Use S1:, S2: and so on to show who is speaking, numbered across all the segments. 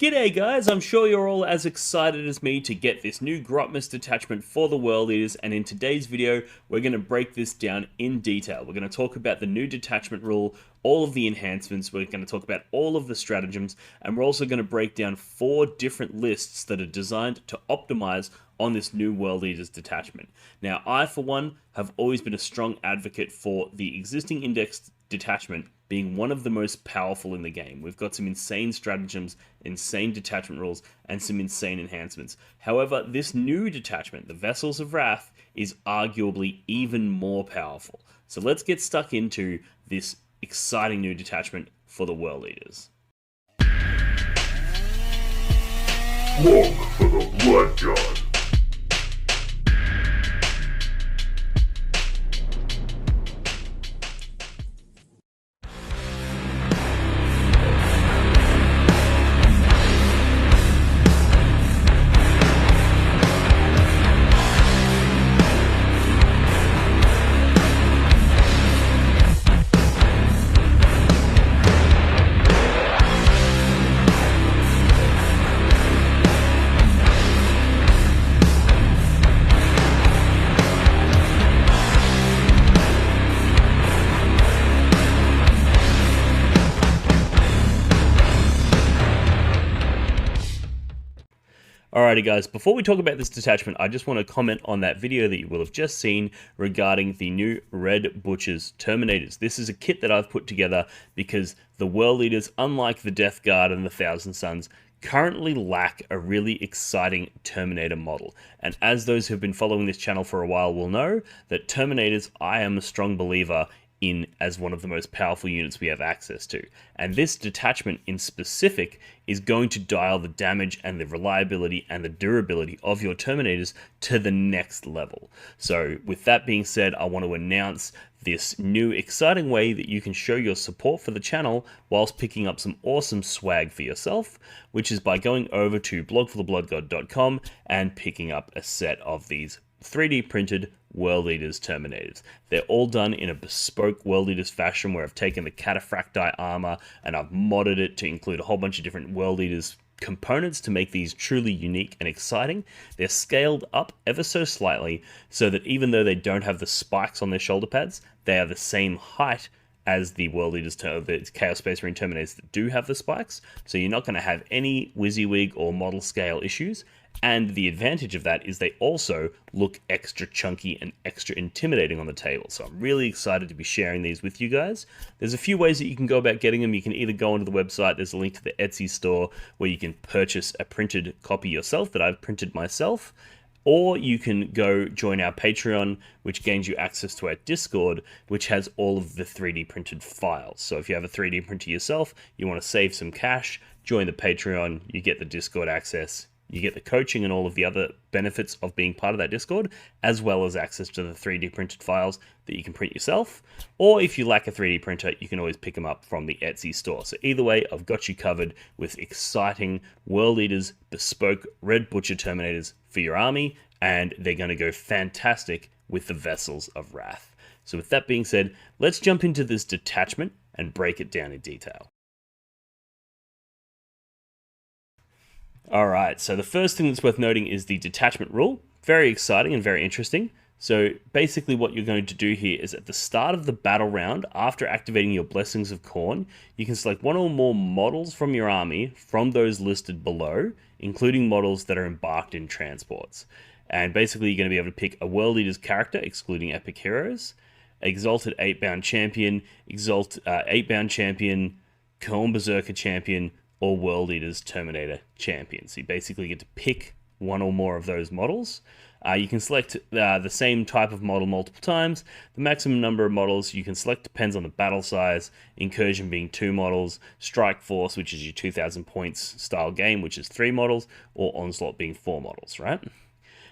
S1: G'day guys, I'm sure you're all as excited as me to get this new Grotmus detachment for the World Eaters, and in today's video we're going to break this down in detail. We're going to talk about the new detachment rule, all of the enhancements, we're going to talk about all of the stratagems, and we're also going to break down 4 different lists that are designed to optimize on this new World Eaters detachment. Now I for one have always been a strong advocate for the existing index detachment being one of the most powerful in the game. We've got some insane stratagems, insane detachment rules, and some insane enhancements. However, this new detachment, the Vessels of Wrath, is arguably even more powerful. So let's get stuck into this exciting new detachment for the World Eaters.
S2: Look for the Blood God.
S1: Alrighty guys, before we talk about this detachment, I just want to comment on that video that you will have just seen regarding the new Red Butcher's Terminators. This is a kit that I've put together because the World Eaters, unlike the Death Guard and the Thousand Suns, currently lack a really exciting Terminator model. And as those who have been following this channel for a while will know, that Terminators, I am a strong believer in as one of the most powerful units we have access to. And this detachment in specific is going to dial the damage and the reliability and the durability of your Terminators to the next level. So with that being said, I want to announce this new exciting way that you can show your support for the channel whilst picking up some awesome swag for yourself, which is by going over to blogforthebloodgod.com and picking up a set of these 3D printed World Eaters Terminators. They're all done in a bespoke World Eaters fashion where I've taken the Cataphracti armor and I've modded it to include a whole bunch of different World Eaters components to make these truly unique and exciting. They're scaled up ever so slightly so that even though they don't have the spikes on their shoulder pads, they are the same height as the World Eaters, the Chaos Space Marine Terminators that do have the spikes. So you're not going to have any WYSIWYG or model scale issues. And the advantage of that is they also look extra chunky and extra intimidating on the table. So I'm really excited to be sharing these with you guys. There's a few ways that you can go about getting them. You can either go onto the website, there's a link to the Etsy store where you can purchase a printed copy yourself that I've printed myself. Or you can go join our Patreon, which gains you access to our Discord, which has all of the 3D printed files. So if you have a 3D printer yourself, you want to save some cash, join the Patreon, you get the Discord access, you get the coaching and all of the other benefits of being part of that Discord, as well as access to the 3D printed files that you can print yourself. Or if you lack a 3D printer, you can always pick them up from the Etsy store. So either way, I've got you covered with exciting World Eaters bespoke Red Butcher Terminators for your army, and they're going to go fantastic with the Vessels of Wrath. So with that being said, let's jump into this detachment and break it down in detail. Alright, so the first thing that's worth noting is the detachment rule. Very exciting and very interesting. So basically what you're going to do here is at the start of the battle round, after activating your Blessings of Khorne, you can select one or more models from your army from those listed below, including models that are embarked in transports. And basically you're going to be able to pick a World Eaters character, excluding epic heroes, Exalted Eightbound Champion, Eightbound Champion, Khorne Berserker Champion, or World Eaters Terminator Champion. So you basically get to pick one or more of those models. You can select the same type of model multiple times. The maximum number of models you can select depends on the battle size, Incursion being 2 models, Strike Force, which is your 2,000 points style game, which is 3 models, or Onslaught being 4 models, right?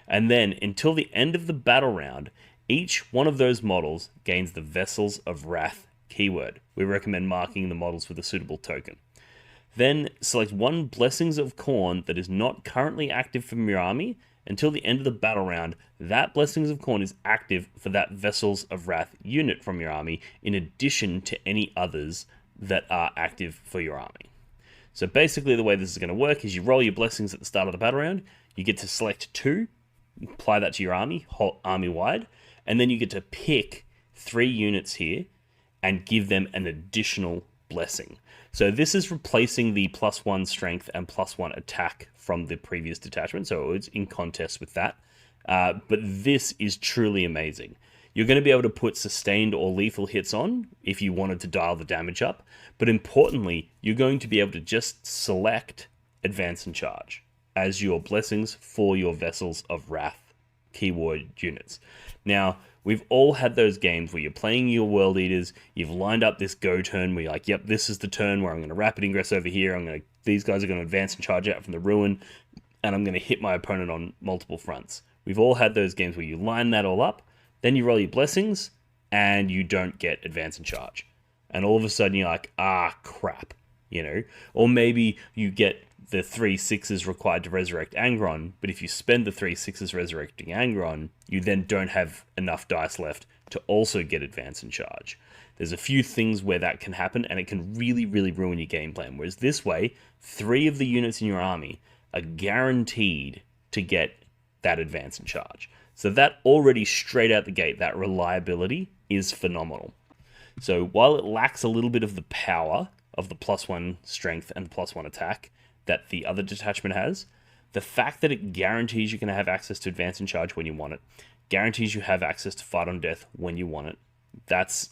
S1: And then, until the end of the battle round, each one of those models gains the Vessels of Wrath keyword. We recommend marking the models with a suitable token. Then select one Blessings of Khorne that is not currently active from your army. Until the end of the battle round, that Blessings of Khorne is active for that Vessels of Wrath unit from your army, in addition to any others that are active for your army. So basically the way this is going to work is you roll your blessings at the start of the battle round, you get to select 2, apply that to your army, army-wide, and then you get to pick 3 units here and give them an additional blessing. So this is replacing the +1 strength and +1 attack from the previous detachment, so it's in contest with that. But this is truly amazing. You're going to be able to put sustained or lethal hits on if you wanted to dial the damage up, but importantly, you're going to be able to just select Advance and Charge as your blessings for your Vessels of Wrath keyword units. Now, we've all had those games where you're playing your World Eaters, you've lined up this go turn where you're like, yep, this is the turn where I'm going to rapid ingress over here, these guys are going to advance and charge out from the ruin, and I'm going to hit my opponent on multiple fronts. We've all had those games where you line that all up, then you roll your blessings, and you don't get advance and charge. And all of a sudden you're like, crap, Or maybe you get the 3 6s required to resurrect Nongron, but if you spend the 3 6s resurrecting Nongron, you then don't have enough dice left to also get advance and charge. There's a few things where that can happen, and it can really, really ruin your game plan. Whereas this way, 3 of the units in your army are guaranteed to get that advance and charge. So that already straight out the gate, that reliability is phenomenal. So while it lacks a little bit of the power of the +1 strength and +1 attack that the other detachment has, the fact that it guarantees you're going to have access to advance and charge when you want it, guarantees you have access to fight on death when you want it, that's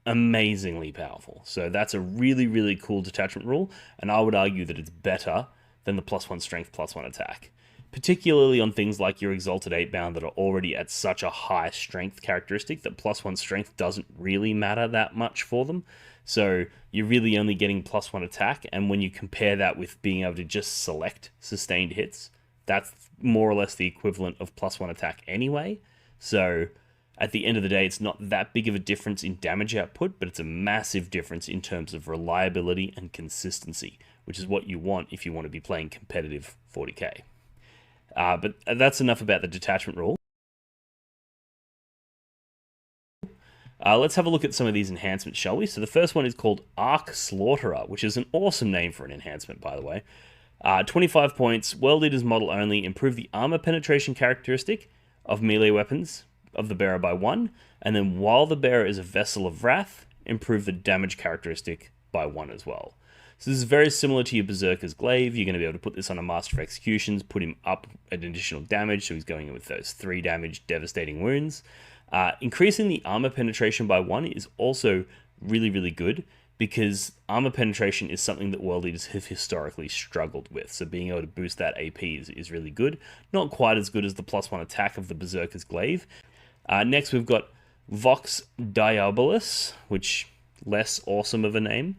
S1: amazingly powerful. So that's a really, really cool detachment rule, and I would argue that it's better than the +1 strength, +1 attack. Particularly on things like your Exalted Eightbound that are already at such a high strength characteristic that +1 strength doesn't really matter that much for them. So you're really only getting +1 attack, and when you compare that with being able to just select sustained hits, that's more or less the equivalent of +1 attack anyway. So at the end of the day, it's not that big of a difference in damage output, but it's a massive difference in terms of reliability and consistency, which is what you want if you want to be playing competitive 40k. But that's enough about the detachment rule. Let's have a look at some of these enhancements, shall we? So the first one is called Arc Slaughterer, which is an awesome name for an enhancement, by the way. 25 points, World Eaters model only, improve the armor penetration characteristic of melee weapons of the bearer by 1, and then while the bearer is a Vessel of Wrath, improve the damage characteristic by 1 as well. So this is very similar to your Berserker's Glaive. You're going to be able to put this on a Master of Executions, put him up at additional damage, so he's going in with those 3 damage devastating wounds. Increasing the armor penetration by 1 is also really, really good, because armor penetration is something that World Eaters have historically struggled with. So being able to boost that AP is really good. Not quite as good as the +1 attack of the Berserker's Glaive. Next we've got Vox Diabolus, which less awesome of a name.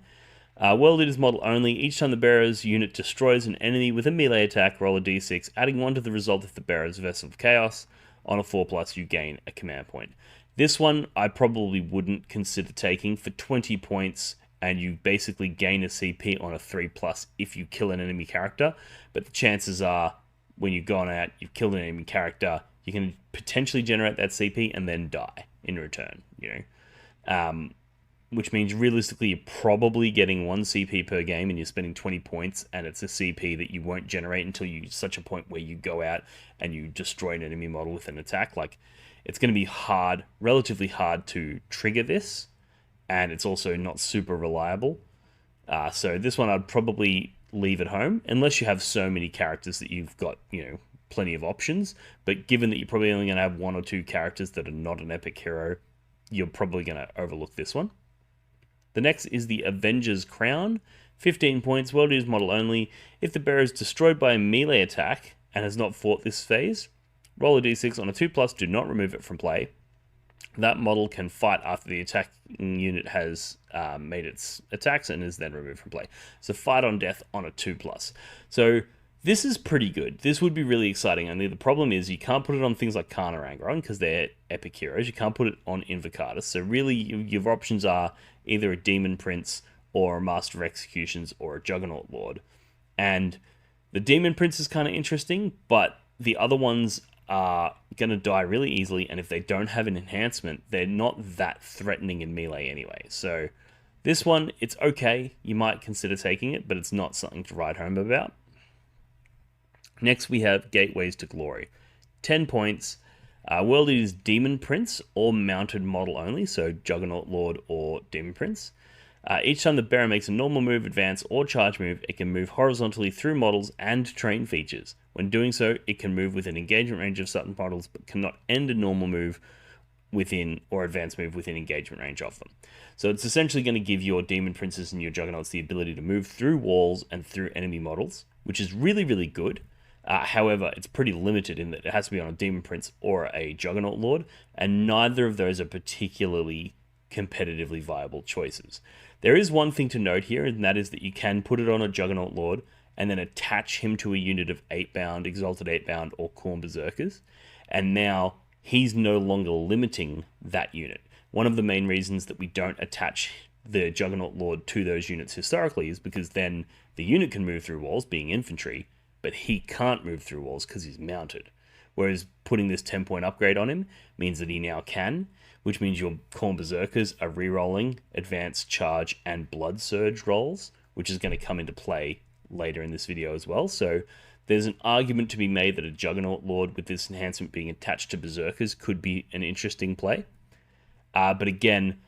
S1: World Eaters model only. Each time the bearer's unit destroys an enemy with a melee attack, roll a d6, adding 1 to the result if the bearer's Vessel of Chaos. On a 4+, you gain a command point. This one I probably wouldn't consider taking. For 20 points, and you basically gain a CP on a 3+ if you kill an enemy character. But the chances are, when you've gone out, you've killed an enemy character, you can potentially generate that CP and then die in return, which means realistically you're probably getting 1 CP per game and you're spending 20 points, and it's a CP that you won't generate until you such a point where you go out and you destroy an enemy model with an attack. Like, it's going to be hard, relatively hard to trigger this, and it's also not super reliable. So this one I'd probably leave at home, unless you have so many characters that you've got, plenty of options. But given that you're probably only going to have 1 or 2 characters that are not an epic hero, you're probably going to overlook this one. The next is the Avenger's Crown. 15 points, World Eaters model only. If the bearer is destroyed by a melee attack and has not fought this phase, roll a d6 on a 2+, do not remove it from play. That model can fight after the attacking unit has made its attacks and is then removed from play. So fight on death on a 2+. So this is pretty good. This would be really exciting, only the problem is you can't put it on things like Khan or Angron because they're epic heroes. You can't put it on Invocatus. So really your options are either a Demon Prince or a Master of Executions or a Juggernaut Lord. And the Demon Prince is kind of interesting, but the other ones are going to die really easily, and if they don't have an enhancement, they're not that threatening in melee anyway. So This one, it's okay. You might consider taking it, but it's not something to write home about. Next, we have Gateways to Glory. 10 points. World is Demon Prince or mounted model only, so Juggernaut Lord or Demon Prince. Each time the bearer makes a normal move, advance, or charge move, it can move horizontally through models and train features. When doing so, it can move within engagement range of certain models, but cannot end a normal move within or advanced move within engagement range of them. So it's essentially going to give your Demon Princes and your Juggernauts the ability to move through walls and through enemy models, which is really, really good. However, it's pretty limited in that it has to be on a Demon Prince or a Juggernaut Lord, and neither of those are particularly competitively viable choices. There is one thing to note here, and that is that you can put it on a Juggernaut Lord and then attach him to a unit of Eightbound, Exalted Eightbound, or Khorne Berserkers, and now he's no longer limiting that unit. One of the main reasons that we don't attach the Juggernaut Lord to those units historically is because then the unit can move through walls, being infantry, but he can't move through walls because he's mounted. Whereas putting this 10-point upgrade on him means that he now can, which means your Khorne Berserkers are rerolling Advanced, Charge, and Blood Surge rolls, which is going to come into play later in this video as well. So there's an argument to be made that a Juggernaut Lord with this enhancement being attached to Berserkers could be an interesting play. But again,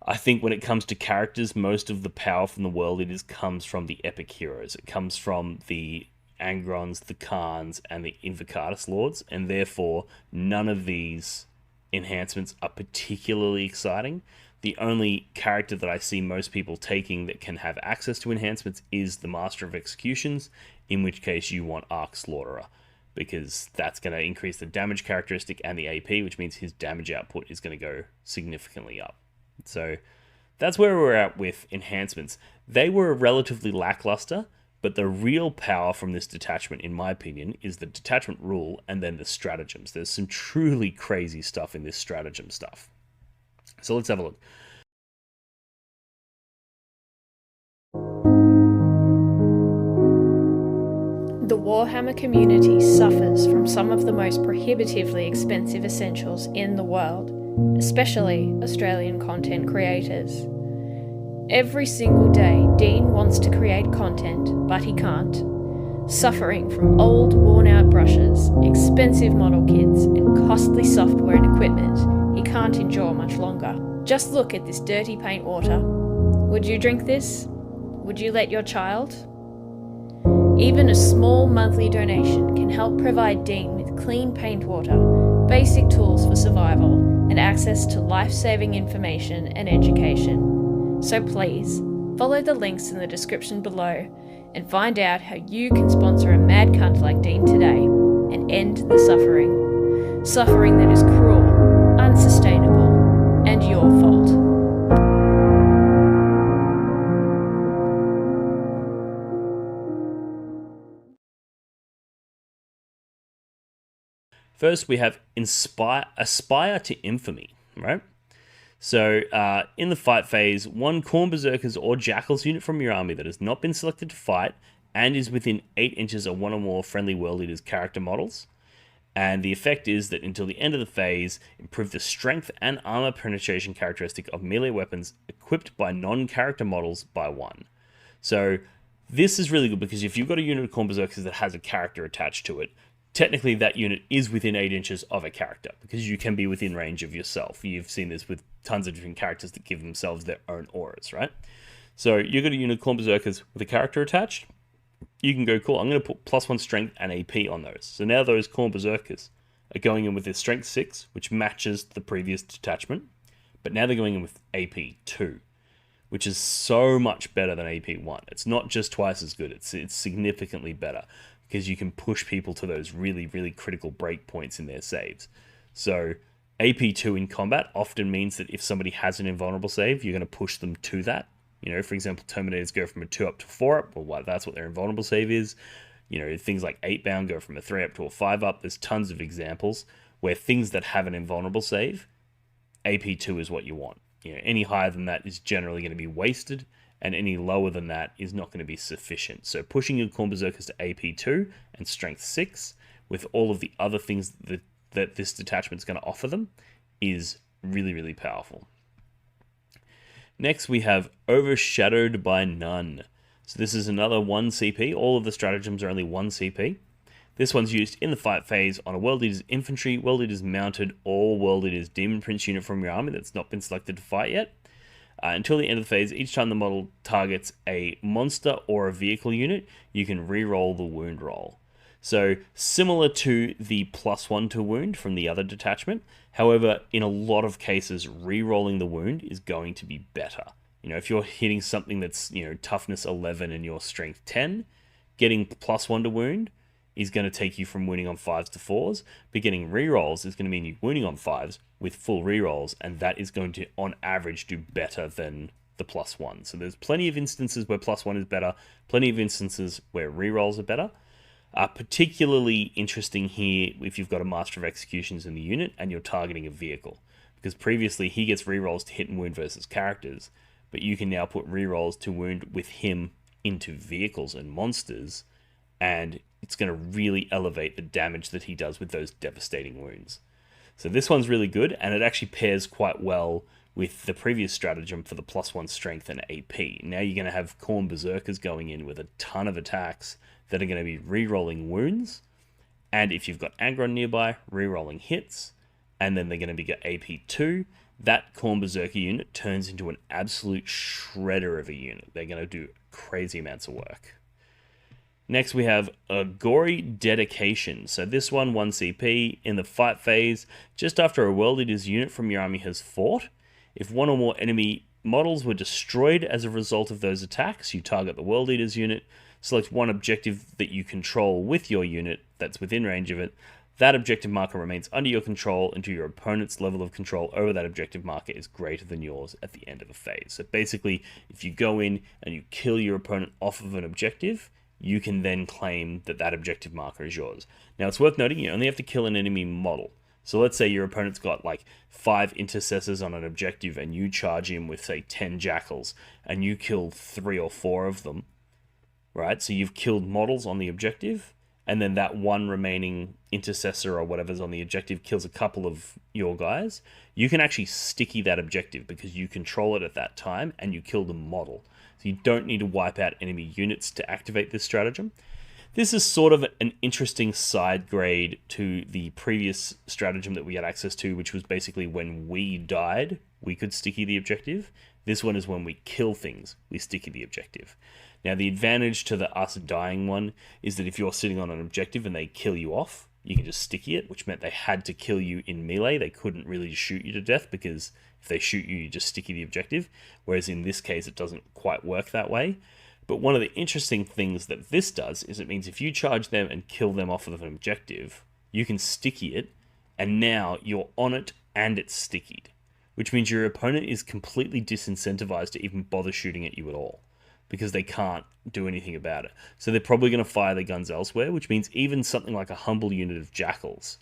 S1: I think when it comes to characters, most of the power from the World Eaters comes from the epic heroes. It comes from the Angrons, the Khans, and the Invocatus Lords, and therefore none of these enhancements are particularly exciting. The only character that I see most people taking that can have access to enhancements is the Master of Executions, in which case you want Arc Slaughterer, because that's going to increase the damage characteristic and the AP, which means his damage output is going to go significantly up. So that's where we're at with enhancements. They were relatively lackluster, but the real power from this detachment, in my opinion, is the detachment rule and then the stratagems. There's some truly crazy stuff in this stratagem stuff. So let's have a look.
S3: The Warhammer community suffers from some of the most prohibitively expensive essentials in the world, especially Australian content creators. Every single day, Dean wants to create content, but he can't. Suffering from old, worn-out brushes, expensive model kits, and costly software and equipment, he can't endure much longer. Just look at this dirty paint water. Would you drink this? Would you let your child? Even a small monthly donation can help provide Dean with clean paint water, basic tools for survival, and access to life-saving information and education. So please, follow the links in the description below and find out how you can sponsor a mad cunt like Dean today and end the suffering. Suffering that is cruel, unsustainable, and your fault.
S1: First, we have Aspire to Infamy, right? So, in the fight phase, one Khorne Berserkers or Jackals unit from your army that has not been selected to fight and is within 8 inches of one or more friendly World Eaters character models. And the effect is that until the end of the phase, improve the strength and armor penetration characteristic of melee weapons equipped by non-character models by 1. So, this is really good because if you've got a unit of Khorne Berserkers that has a character attached to it, technically that unit is within 8 inches of a character because you can be within range of yourself. You've seen this with tons of different characters that give themselves their own auras, right? So you've got a unit of Khorne Berserkers with a character attached. You can go, cool, I'm going to put +1 strength and AP on those. So now those Khorne Berserkers are going in with their strength 6, which matches the previous detachment. But now they're going in with AP 2, which is so much better than AP 1. It's not just twice as good, it's significantly better, because you can push people to those really, really critical break points in their saves. So AP2 in combat often means that if somebody has an invulnerable save, you're going to push them to that. You know, for example, Terminators go from a 2 up to 4 up. Well, that's what their invulnerable save is. You know, things like Eightbound go from a 3 up to a 5 up. There's tons of examples where things that have an invulnerable save, AP2 is what you want. You know, any higher than that is generally going to be wasted, and any lower than that is not going to be sufficient. So pushing your Khorne Berserkers to AP2 and Strength 6 with all of the other things that this detachment is going to offer them is really, really powerful. Next, we have Overshadowed by None. So this is another 1 CP. All of the stratagems are only 1 CP. This one's used in the fight phase on a World Eater's infantry, World Eater's mounted, or World Eater's Demon Prince unit from your army that's not been selected to fight yet. Until the end of the phase, each time the model targets a monster or a vehicle unit, you can re-roll the wound roll. So similar to the +1 to wound from the other detachment. However, in a lot of cases, re-rolling the wound is going to be better. If you're hitting something that's, toughness 11 and your strength 10, getting +1 to wound is going to take you from wounding on 5s to 4s, but getting re-rolls is going to mean you wounding on 5s with full re-rolls, and that is going to, on average, do better than the +1. So there's plenty of instances where +1 is better, plenty of instances where re-rolls are better. Particularly interesting here if you've got a Master of Executions in the unit and you're targeting a vehicle, because previously he gets re-rolls to hit and wound versus characters, but you can now put re-rolls to wound with him into vehicles and monsters, and it's going to really elevate the damage that he does with those devastating wounds. So this one's really good, and it actually pairs quite well with the previous stratagem for the +1 strength and AP. Now you're going to have Khorne Berserkers going in with a ton of attacks that are going to be re-rolling wounds, and if you've got Nongron nearby, re-rolling hits, and then they're going to be got AP2. That Khorne Berserker unit turns into an absolute shredder of a unit. They're going to do crazy amounts of work. Next, we have a Gory Dedication. So this one, 1 CP, in the fight phase, just after a World Eater's unit from your army has fought. If one or more enemy models were destroyed as a result of those attacks, you target the World Eater's unit, select one objective that you control with your unit that's within range of it. That objective marker remains under your control until your opponent's level of control over that objective marker is greater than yours at the end of the phase. So basically, if you go in and you kill your opponent off of an objective, you can then claim that that objective marker is yours. Now, it's worth noting you only have to kill an enemy model. So let's say your opponent's got like 5 intercessors on an objective and you charge him with, say, 10 jackals and you kill 3 or 4 of them, right? So you've killed models on the objective, and then that one remaining intercessor or whatever's on the objective kills a couple of your guys. You can actually sticky that objective because you control it at that time and you kill the model. So you don't need to wipe out enemy units to activate this stratagem. This is sort of an interesting side grade to the previous stratagem that we had access to, which was basically when we died, we could sticky the objective. This one is when we kill things, we sticky the objective. Now, the advantage to the us dying one is that if you're sitting on an objective and they kill you off, you can just sticky it, which meant they had to kill you in melee. They couldn't really just shoot you to death because if they shoot you, you just sticky the objective. Whereas in this case, it doesn't quite work that way. But one of the interesting things that this does is it means if you charge them and kill them off of an objective, you can sticky it, and now you're on it and it's stickied, which means your opponent is completely disincentivized to even bother shooting at you at all, because they can't do anything about it. So they're probably going to fire their guns elsewhere, which means even something like a humble unit of jackals,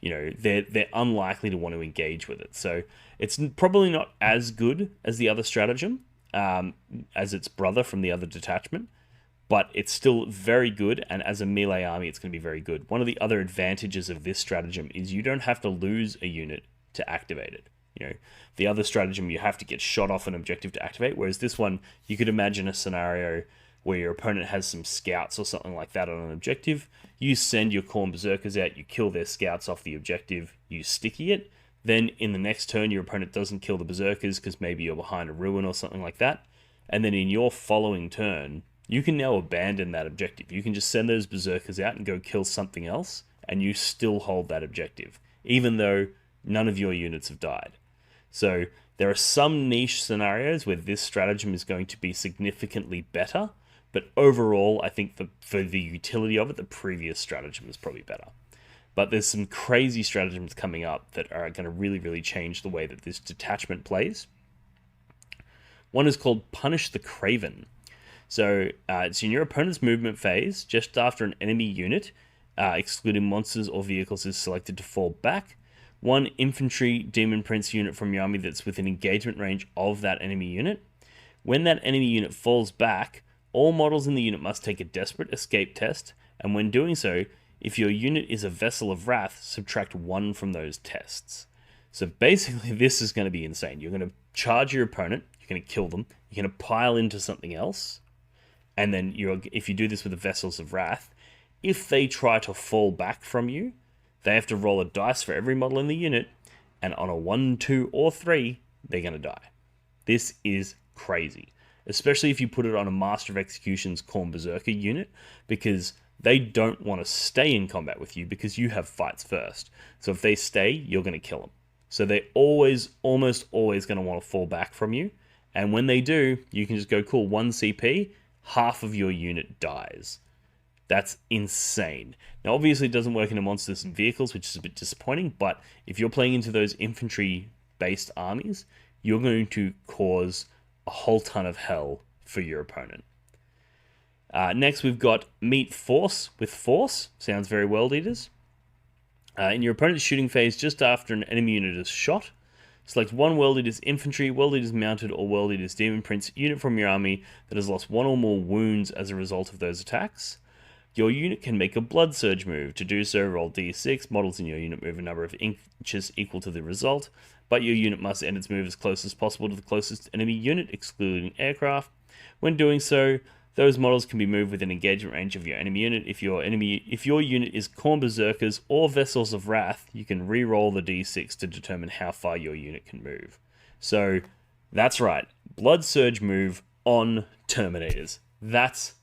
S1: they're unlikely to want to engage with it. So it's probably not as good as the other stratagem, as its brother from the other detachment, but it's still very good, and as a melee army, it's going to be very good. One of the other advantages of this stratagem is you don't have to lose a unit to activate it. The other stratagem, you have to get shot off an objective to activate, whereas this one, you could imagine a scenario where your opponent has some scouts or something like that on an objective. You send your Khorne Berserkers out, you kill their scouts off the objective, you sticky it. Then in the next turn, your opponent doesn't kill the Berserkers because maybe you're behind a ruin or something like that. And then in your following turn, you can now abandon that objective. You can just send those Berserkers out and go kill something else, and you still hold that objective, even though none of your units have died. So there are some niche scenarios where this stratagem is going to be significantly better, but overall, I think for the utility of it, the previous stratagem is probably better. But there's some crazy stratagems coming up that are going to really, really change the way that this detachment plays. One is called Punish the Craven. So it's in your opponent's movement phase, just after an enemy unit, excluding monsters or vehicles, is selected to fall back. One infantry demon prince unit from your army that's within engagement range of that enemy unit. When that enemy unit falls back, all models in the unit must take a desperate escape test, and when doing so, if your unit is a Vessel of Wrath, subtract 1 from those tests. So basically, this is going to be insane. You're going to charge your opponent, you're going to kill them, you're going to pile into something else, and then if you do this with the Vessels of Wrath, if they try to fall back from you, they have to roll a dice for every model in the unit, and on a 1, 2, or 3, they're going to die. This is crazy, especially if you put it on a Master of Execution's Khorne Berserker unit, because they don't want to stay in combat with you because you have fights first. So if they stay, you're going to kill them. So they're almost always going to want to fall back from you. And when they do, you can just go, cool, 1 CP, half of your unit dies. That's insane. Now, obviously, it doesn't work into monsters and vehicles, which is a bit disappointing, but if you're playing into those infantry-based armies, you're going to cause a whole ton of hell for your opponent. Next, we've got Meet Force with Force. Sounds very World Eaters. In your opponent's shooting phase, just after an enemy unit is shot, select one World Eater's Infantry, World Eater's Mounted, or World Eater's Demon Prince unit from your army that has lost 1 or more wounds as a result of those attacks. Your unit can make a Blood Surge move. To do so, roll d6. Models in your unit move a number of inches equal to the result, but your unit must end its move as close as possible to the closest enemy unit, excluding aircraft. When doing so, those models can be moved within engagement range of your enemy unit. If your unit is Khorne Berserkers or Vessels of Wrath, you can re-roll the d6 to determine how far your unit can move. So, that's right. Blood Surge move on Terminators. That's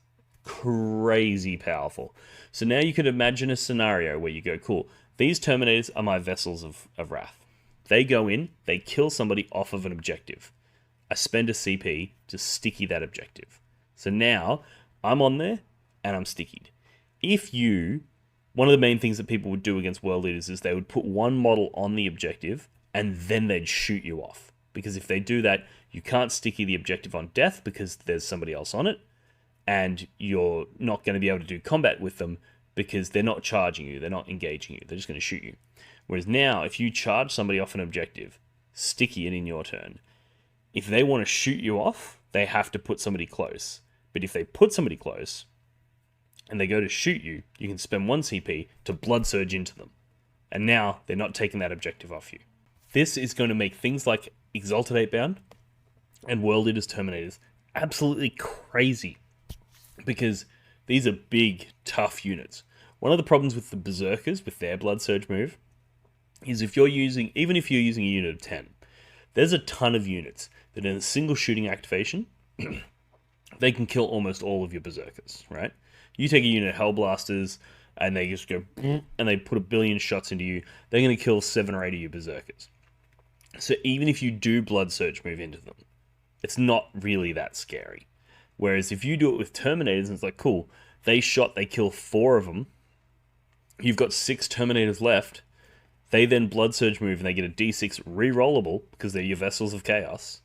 S1: crazy powerful. So now you could imagine a scenario where you go, cool, these Terminators are my Vessels of Wrath. They go in, they kill somebody off of an objective. I spend a CP to sticky that objective. So now I'm on there and I'm stickied. One of the main things that people would do against World Eaters is they would put one model on the objective and then they'd shoot you off. Because if they do that, you can't sticky the objective on death because there's somebody else on it. And you're not going to be able to do combat with them because they're not charging you, they're not engaging you, they're just going to shoot you. Whereas now, if you charge somebody off an objective, sticky it in your turn, if they want to shoot you off, they have to put somebody close. But if they put somebody close, and they go to shoot you, you can spend 1 CP to Blood Surge into them. And now, they're not taking that objective off you. This is going to make things like Exalted Eightbound and World Eaters Terminators absolutely crazy. Because these are big, tough units. One of the problems with the Berserkers, with their Blood Surge move, is even if you're using a unit of 10, there's a ton of units that in a single shooting activation, they can kill almost all of your Berserkers, right? You take a unit of Hellblasters, and they just go, and they put 1 billion shots into you, they're going to kill 7 or 8 of your Berserkers. So even if you do Blood Surge move into them, it's not really that scary. Whereas if you do it with Terminators, and it's like, cool, they kill 4 of them, you've got 6 Terminators left, they then Blood Surge move and they get a d6 re-rollable, because they're your Vessels of Chaos,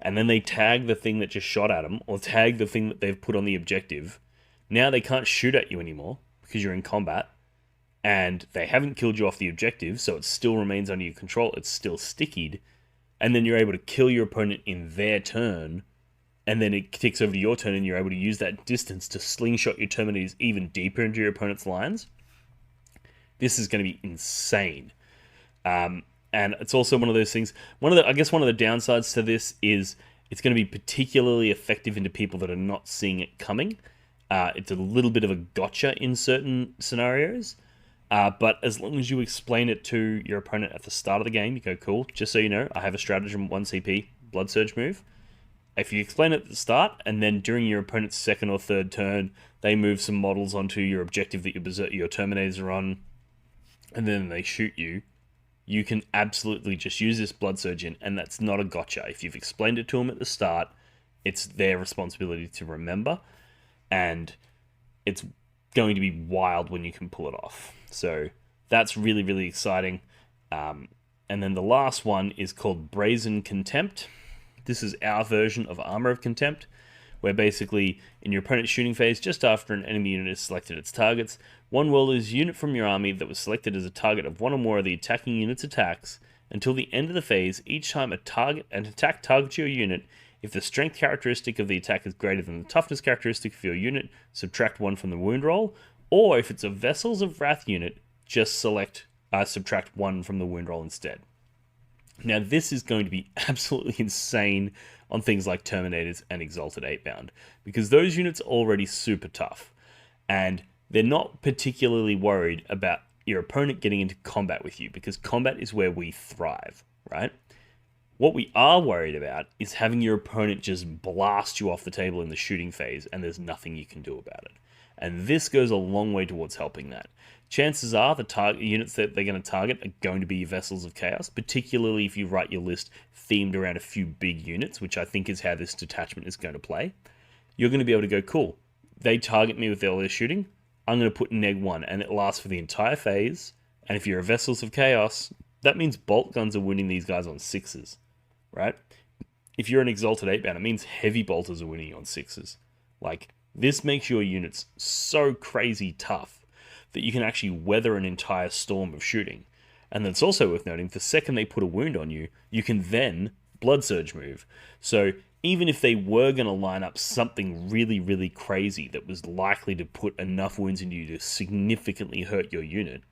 S1: and then they tag the thing that just shot at them, or tag the thing that they've put on the objective. Now they can't shoot at you anymore, because you're in combat, and they haven't killed you off the objective, so it still remains under your control, it's still stickied, and then you're able to kill your opponent in their turn, and then it ticks over to your turn and you're able to use that distance to slingshot your Terminators even deeper into your opponent's lines. This is going to be insane. And it's also one of those things, I guess one of the downsides to this is it's going to be particularly effective into people that are not seeing it coming. It's a little bit of a gotcha in certain scenarios. But as long as you explain it to your opponent at the start of the game, you go, cool, just so you know, I have a stratagem 1 CP Blood Surge move. If you explain it at the start, and then during your opponent's 2nd or 3rd turn, they move some models onto your objective that your Terminators are on, and then they shoot you, you can absolutely just use this Blood Surge in, and that's not a gotcha. If you've explained it to them at the start, it's their responsibility to remember, and it's going to be wild when you can pull it off. So that's really, really exciting. And then the last one is called Brazen Contempt. This is our version of Armor of Contempt, where basically, in your opponent's shooting phase, just after an enemy unit has selected its targets, one World Eaters unit from your army that was selected as a target of 1 or more of the attacking unit's attacks, until the end of the phase, each time an attack targets your unit, if the strength characteristic of the attack is greater than the toughness characteristic of your unit, subtract 1 from the wound roll, or if it's a Vessels of Wrath unit, just subtract 1 from the wound roll instead. Now, this is going to be absolutely insane on things like Terminators and Exalted Eightbound, because those units are already super tough, and they're not particularly worried about your opponent getting into combat with you, because combat is where we thrive, right? What we are worried about is having your opponent just blast you off the table in the shooting phase, and there's nothing you can do about it. And this goes a long way towards helping that. Chances are the target units that they're going to target are going to be your Vessels of Chaos, particularly if you write your list themed around a few big units, which I think is how this detachment is going to play. You're going to be able to go, cool, they target me with their shooting, I'm going to put neg 1, and it lasts for the entire phase. And if you're a Vessels of Chaos, that means bolt guns are winning these guys on 6s, right? If you're an Exalted 8-bound, it means heavy bolters are winning on 6s. Like, this makes your units so crazy tough that you can actually weather an entire storm of shooting. And it's also worth noting, the second they put a wound on you, you can then Blood Surge move. So even if they were going to line up something really, really crazy that was likely to put enough wounds into you to significantly hurt your unit,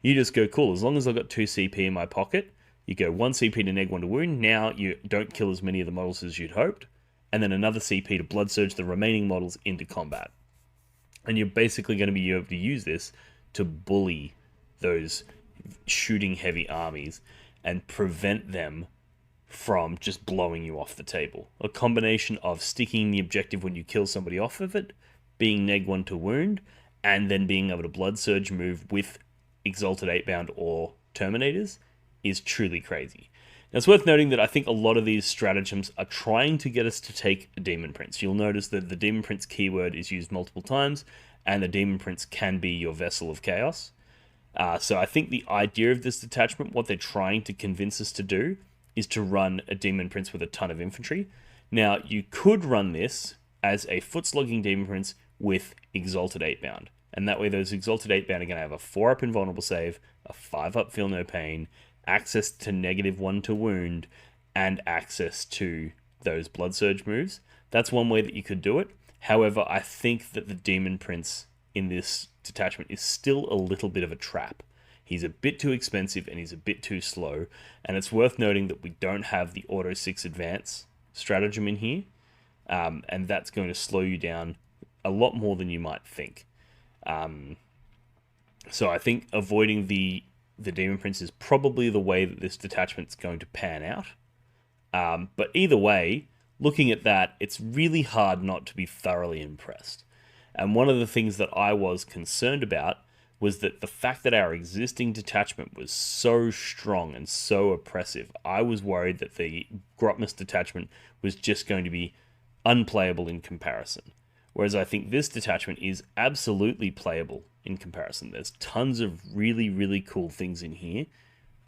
S1: you just go, cool, as long as I've got 2 CP in my pocket, you go 1 CP to neg 1 to wound, now you don't kill as many of the models as you'd hoped, and then another CP to Blood Surge the remaining models into combat. And you're basically going to be able to use this to bully those shooting heavy armies and prevent them from just blowing you off the table. A combination of sticking the objective when you kill somebody off of it, being neg 1 to wound, and then being able to Blood Surge move with Exalted 8-bound or Terminators is truly crazy. Now, it's worth noting that I think a lot of these stratagems are trying to get us to take a Demon Prince. You'll notice that the Demon Prince keyword is used multiple times, and the Demon Prince can be your Vessel of Chaos. So I think the idea of this detachment, what they're trying to convince us to do, is to run a Demon Prince with a ton of infantry. Now, you could run this as a foot-slogging Demon Prince with Exalted 8-bound. And that way those Exalted 8-bound are going to have a 4-up invulnerable save, a 5-up feel no pain, access to -1 to wound, and access to those Blood Surge moves. That's one way that you could do it. However, I think that the Demon Prince in this detachment is still a little bit of a trap. He's a bit too expensive and he's a bit too slow, and it's worth noting that we don't have the Auto 6 Advance stratagem in here, and that's going to slow you down a lot more than you might think. So I think avoiding the Demon Prince is probably the way that this detachment's going to pan out. But either way, looking at that, it's really hard not to be thoroughly impressed. And one of the things that I was concerned about was that the fact that our existing detachment was so strong and so oppressive, I was worried that the Grotmus detachment was just going to be unplayable in comparison. Whereas I think this detachment is absolutely playable in comparison. There's tons of really, really cool things in here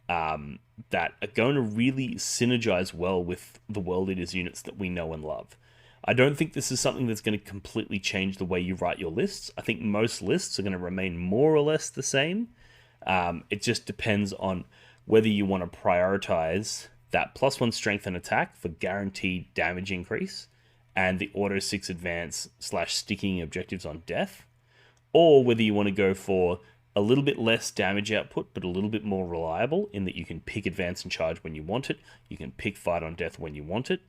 S1: that are going to really synergize well with the World Eaters units that we know and love. I don't think this is something that's going to completely change the way you write your lists. I think most lists are going to remain more or less the same. It just depends on whether you want to prioritize that +1 strength and attack for guaranteed damage increase and the Auto 6 Advance / sticking objectives on death, or whether you want to go for a little bit less damage output, but a little bit more reliable in that you can pick Advance and Charge when you want it, you can pick Fight on Death when you want it,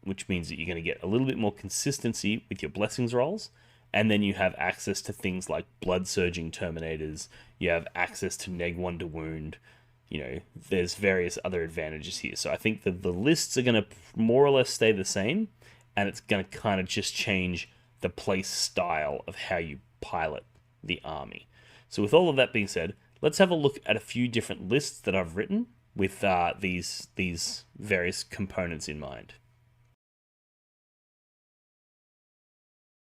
S1: which means that you're going to get a little bit more consistency with your Blessings rolls, and then you have access to things like Blood Surging Terminators, you have access to neg 1 to wound, you know, there's various other advantages here. So I think that the lists are going to more or less stay the same, and it's going to kind of just change the play style of how you pilot the army. So with all of that being said, let's have a look at a few different lists that I've written with these various components in mind.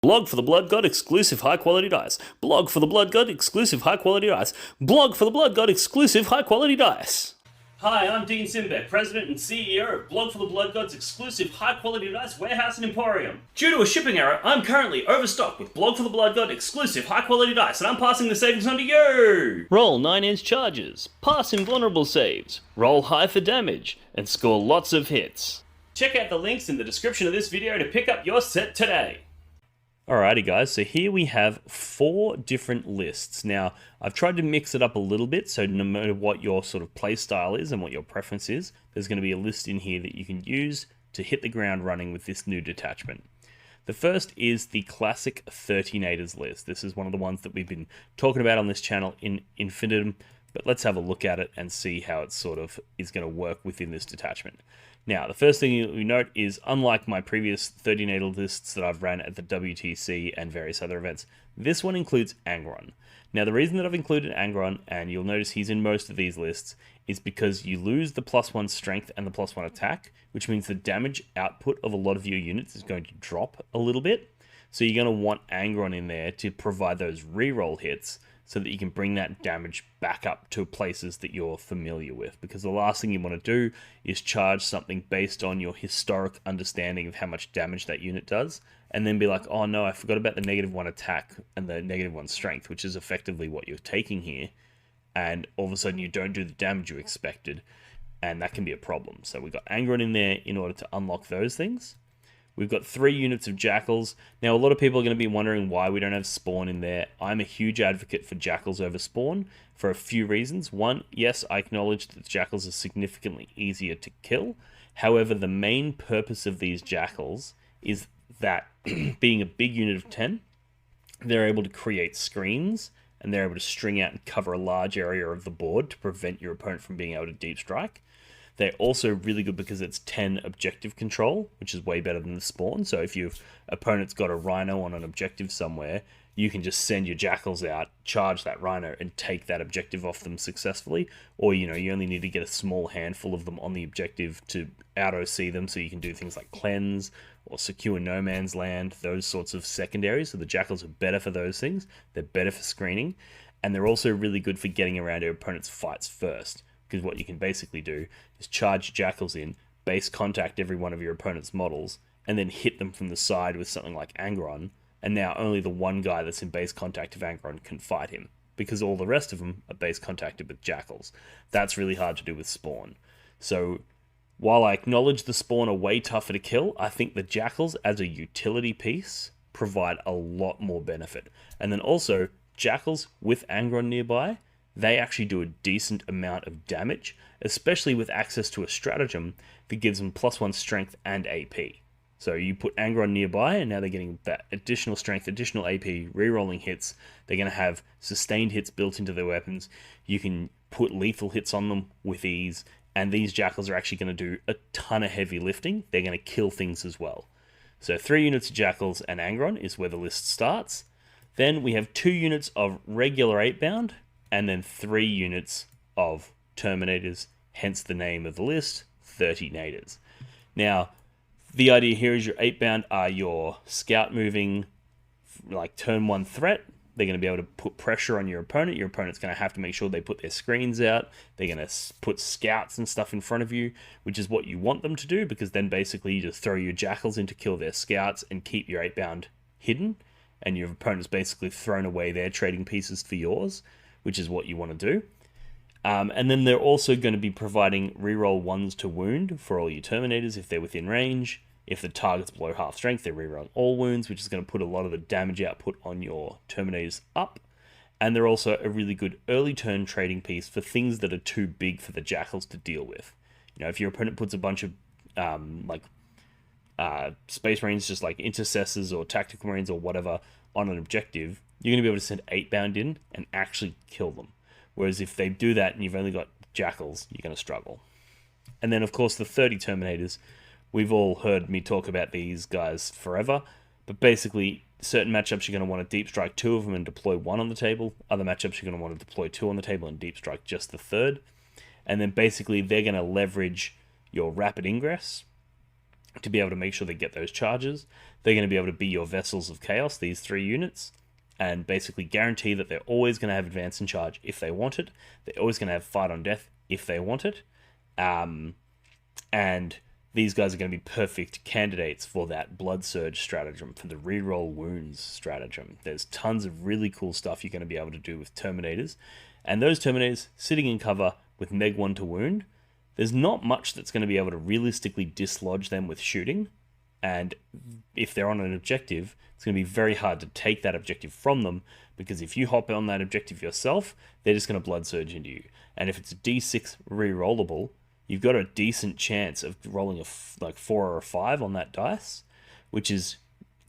S1: Blog for the Blood God exclusive high quality dice. Blog for the Blood God exclusive high quality dice. Blog for the Blood God exclusive high quality dice. Hi, I'm Dean Simbeck, President and CEO of Blog for the Blood God's exclusive high-quality dice warehouse and emporium. Due to a shipping error, I'm currently overstocked with Blog for the Blood God exclusive high-quality dice, and I'm passing the savings on to you! Roll 9-inch charges, pass invulnerable saves, roll high for damage, and score lots of hits. Check out the links in the description of this video to pick up your set today. Alrighty guys, so here we have 4 different lists. Now, I've tried to mix it up a little bit, so no matter what your sort of play style is and what your preference is, there's going to be a list in here that you can use to hit the ground running with this new detachment. The first is the classic Thirtynators list. This is one of the ones that we've been talking about on this channel in infinitum, but let's have a look at it and see how it sort of is going to work within this detachment. Now, the first thing you note is, unlike my previous 30nator lists that I've ran at the WTC and various other events, this one includes Nongron. Now, the reason that I've included Nongron, and you'll notice he's in most of these lists, is because you lose the +1 strength and the +1 attack, which means the damage output of a lot of your units is going to drop a little bit. So you're going to want Nongron in there to provide those reroll hits, so that you can bring that damage back up to places that you're familiar with. Because the last thing you want to do is charge something based on your historic understanding of how much damage that unit does, and then be like, oh no, I forgot about the -1 attack and the -1 strength, which is effectively what you're taking here, and all of a sudden you don't do the damage you expected, and that can be a problem. So we've got Nongron in there in order to unlock those things. We've got 3 units of Jackals. Now, a lot of people are going to be wondering why we don't have Spawn in there. I'm a huge advocate for Jackals over Spawn for a few reasons. One, yes, I acknowledge that Jackals are significantly easier to kill. However, the main purpose of these Jackals is that being a big unit of 10, they're able to create screens, and they're able to string out and cover a large area of the board to prevent your opponent from being able to deep strike. They're also really good because it's 10 objective control, which is way better than the Spawn. So if your opponent's got a Rhino on an objective somewhere, you can just send your Jackals out, charge that Rhino, and take that objective off them successfully. Or, you only need to get a small handful of them on the objective to auto-see them, so you can do things like cleanse or secure no man's land, those sorts of secondaries. So the Jackals are better for those things. They're better for screening. And they're also really good for getting around your opponent's fights first. Because what you can basically do is charge your Jackals in, base contact every one of your opponent's models, and then hit them from the side with something like Nongron, and now only the one guy that's in base contact of Nongron can fight him, because all the rest of them are base contacted with Jackals. That's really hard to do with Spawn. So, while I acknowledge the Spawn are way tougher to kill, I think the Jackals as a utility piece provide a lot more benefit. And then also, Jackals with Nongron nearby, they actually do a decent amount of damage, especially with access to a stratagem that gives them +1 strength and AP. So you put Nongron nearby, and now they're getting that additional strength, additional AP, rerolling hits. They're going to have sustained hits built into their weapons. You can put lethal hits on them with ease, and these Jackals are actually going to do a ton of heavy lifting. They're going to kill things as well. So 3 units of Jackals and Nongron is where the list starts. Then we have 2 units of regular Eightbound, and then 3 units of Terminators, hence the name of the list, Thirtynators. Now, the idea here is your Eightbound are your scout moving, like turn 1 threat. They're going to be able to put pressure on your opponent. Your opponent's going to have to make sure they put their screens out. They're going to put scouts and stuff in front of you, which is what you want them to do, because then basically you just throw your Jackals in to kill their scouts and keep your Eightbound hidden, and your opponent's basically thrown away their trading pieces for yours, which is what you want to do. And then they're also going to be providing reroll 1s to wound for all your Terminators if they're within range. If the target's below half strength, they're rerolling all wounds, which is going to put a lot of the damage output on your Terminators up. And they're also a really good early turn trading piece for things that are too big for the Jackals to deal with. If your opponent puts a bunch of Space Marines, just like Intercessors or Tactical Marines or whatever, on an objective, you're going to be able to send Eightbound in and actually kill them. Whereas if they do that and you've only got Jackals, you're going to struggle. And then, of course, the 30 Terminators. We've all heard me talk about these guys forever, but basically, certain matchups you're going to want to deep strike 2 of them and deploy 1 on the table. Other matchups you're going to want to deploy 2 on the table and deep strike just the 3rd. And then basically, they're going to leverage your rapid ingress to be able to make sure they get those charges. They're going to be able to be your Vessels of Chaos, these 3 units, and basically guarantee that they're always going to have advance and charge if they want it. They're always going to have fight on death if they want it. And these guys are going to be perfect candidates for that Blood Surge stratagem, for the reroll wounds stratagem. There's tons of really cool stuff you're going to be able to do with Terminators. And those Terminators sitting in cover with Meg 1 to wound, there's not much that's going to be able to realistically dislodge them with shooting. And if they're on an objective, it's going to be very hard to take that objective from them, because if you hop on that objective yourself, they're just going to blood surge into you. And if it's a D6 re-rollable, you've got a decent chance of rolling like 4 or a 5 on that dice, which is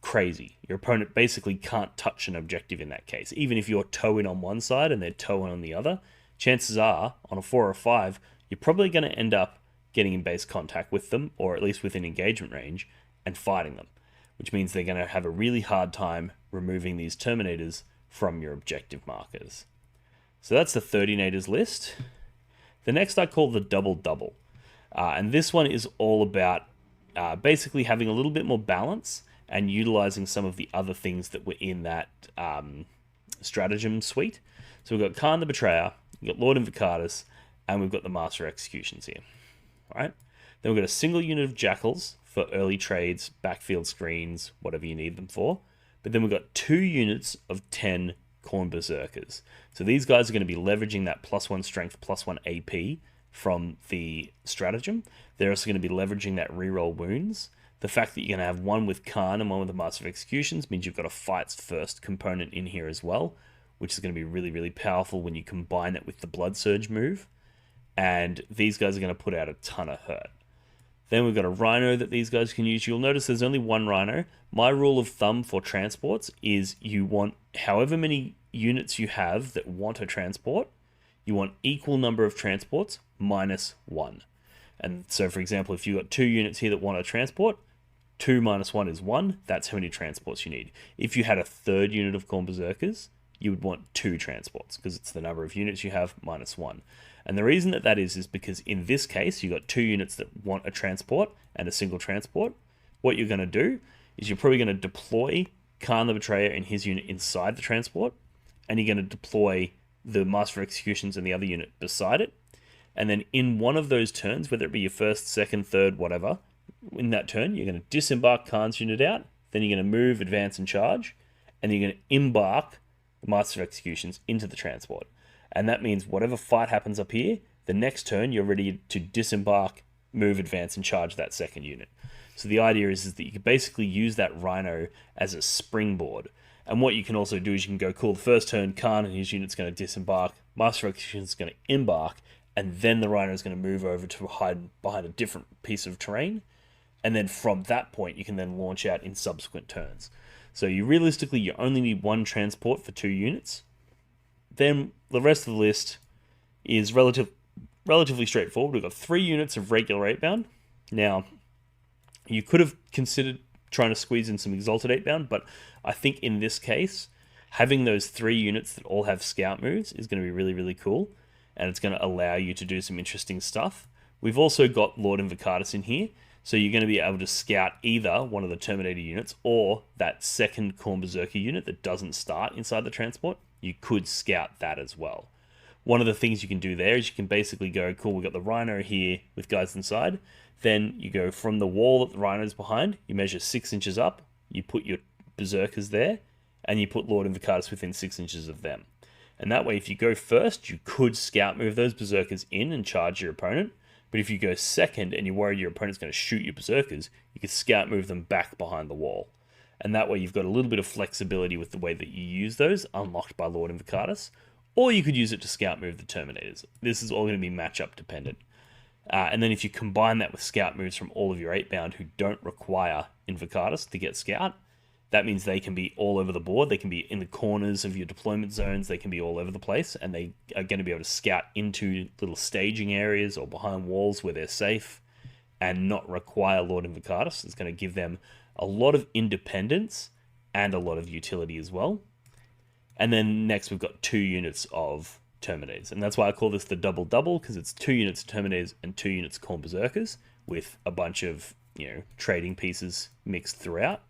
S1: crazy. Your opponent basically can't touch an objective in that case. Even if you're toe in on one side and they're toe in on the other, chances are, on a 4 or a 5, you're probably going to end up getting in base contact with them, or at least within engagement range, and fighting them, which means they're going to have a really hard time removing these Terminators from your objective markers. So that's the Thirtynators list. The next I call the double-double. And this one is all about basically having a little bit more balance and utilizing some of the other things that were in that stratagem suite. So we've got Khan the Betrayer, we've got Lord Invocatus, and we've got the Master of Executions here. All right. Then we've got a single unit of Jackals for early trades, backfield screens, whatever you need them for. But then we've got 2 units of 10 Khorne Berserkers. So these guys are going to be leveraging that +1 strength, +1 AP from the stratagem. They're also going to be leveraging that reroll wounds. The fact that you're going to have one with Khan and one with the Master of Executions means you've got a fights first component in here as well, which is going to be really, really powerful when you combine it with the Blood Surge move. And these guys are going to put out a ton of hurt. Then we've got a Rhino that these guys can use. You'll notice there's only one Rhino. My rule of thumb for transports is you want however many units you have that want a transport, you want equal number of transports minus 1. And so, for example, if you've got 2 units here that want a transport, 2 minus 1 is 1. That's how many transports you need. If you had a 3rd unit of Khorne Berserkers, you would want 2 transports, because it's the number of units you have minus 1. And the reason that is because in this case, you've got 2 units that want a transport and a single transport. What you're going to do is you're probably going to deploy Khan the Betrayer and his unit inside the transport, and you're going to deploy the Master of Executions and the other unit beside it. And then in one of those turns, whether it be your 1st, 2nd, 3rd, whatever, in that turn, you're going to disembark Khan's unit out, then you're going to move, advance, and charge, and you're going to embark the Master of Executions into the transport. And that means whatever fight happens up here, the next turn you're ready to disembark, move, advance, and charge that 2nd unit. So the idea is that you can basically use that Rhino as a springboard. And what you can also do is you can go, cool, the first turn, Khan and his unit's going to disembark, Master of Executions is going to embark, and then the Rhino is going to move over to hide behind a different piece of terrain. And then from that point, you can then launch out in subsequent turns. So you only need 1 transport for 2 units. Then the rest of the list is relatively straightforward. We've got 3 units of regular 8-bound. Now, you could have considered trying to squeeze in some Exalted 8-bound, but I think in this case, having those 3 units that all have scout moves is going to be really, really cool, and it's going to allow you to do some interesting stuff. We've also got Lord Invocatus in here, so you're going to be able to scout either one of the Terminator units or that 2nd Khorne Berserker unit that doesn't start inside the transport. You could scout that as well. One of the things you can do there is you can basically go, cool, we've got the Rhino here with guys inside. Then you go from the wall that the Rhino's behind, you measure 6 inches up, you put your Berserkers there, and you put Lord Invocatus within 6 inches of them. And that way, if you go first, you could scout move those Berserkers in and charge your opponent. But if you go second and you're worried your opponent's going to shoot your Berserkers, you could scout move them back behind the wall. And that way you've got a little bit of flexibility with the way that you use those, unlocked by Lord Invocatus. Or you could use it to scout move the Terminators. This is all going to be matchup dependent. And then if you combine that with scout moves from all of your 8-bound who don't require Invocatus to get scout, that means they can be all over the board. They can be in the corners of your deployment zones. They can be all over the place. And they are going to be able to scout into little staging areas or behind walls where they're safe and not require Lord Invocatus. It's going to give them a lot of independence and a lot of utility as well. And then next we've got 2 units of Terminators. And that's why I call this the double-double, because it's 2 units of Terminators and 2 units of Khorne Berserkers with a bunch of, trading pieces mixed throughout.